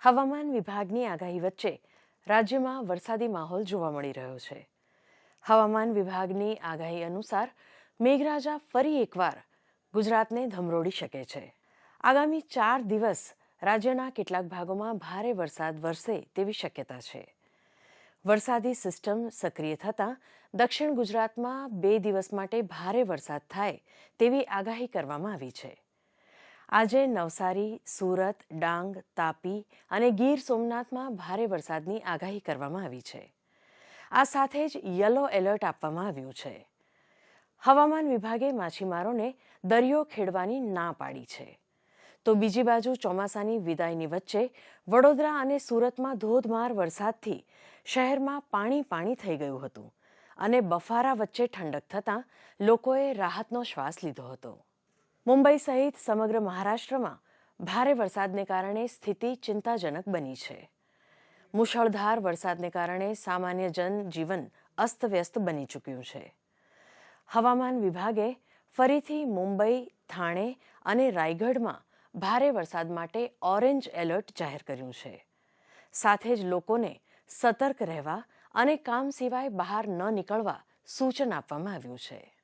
હવામાન વિભાગની આગાહી વચ્ચે રાજ્યમાં વરસાદી માહોલ જોવા મળી રહ્યો છે. હવામાન વિભાગની આગાહી અનુસાર મેઘરાજા ફરી એકવાર ગુજરાતને ધમરોળી શકે છે. આગામી 4 દિવસ રાજ્યના કેટલાક ભાગોમાં ભારે વરસાદ વરસે તેવી શક્યતા છે. વરસાદી સિસ્ટમ સક્રિય થતાં દક્ષિણ ગુજરાતમાં 2 દિવસ માટે ભારે વરસાદ થાય તેવી આગાહી કરવામાં આવી છે. આજે નવસારી, સુરત, ડાંગ, તાપી અને ગીર સોમનાથમાં ભારે વરસાદની આગાહી કરવામાં આવી છે. આ સાથે જ યલો એલર્ટ આપવામાં આવ્યું છે. હવામાન વિભાગે માછીમારોને દરિયો ખેડવાની ના પાડી છે. તો બીજી બાજુ ચોમાસાની વિદાયની વચ્ચે વડોદરા અને સુરતમાં ધોધમાર વરસાદથી શહેરમાં પાણી થઈ ગયું હતું અને બફારા વચ્ચે ઠંડક થતાં લોકોએ રાહતનો શ્વાસ લીધો હતો. મુંબઈ સહિત સમગ્ર મહારાષ્ટ્રમાં ભારે વરસાદને કારણે સ્થિતિ ચિંતાજનક બની છે. મુશળધાર વરસાદને કારણે સામાન્ય જનજીવન અસ્તવ્યસ્ત બની ચૂક્યું છે. હવામાન વિભાગે ફરીથી મુંબઈ, થાણે અને રાયગઢમાં ભારે વરસાદ માટે ઓરેન્જ એલર્ટ જાહેર કર્યું છે. સાથે જ લોકોને સતર્ક રહેવા અને કામ સિવાય બહાર ન નીકળવા સૂચન આપવામાં આવ્યું છે.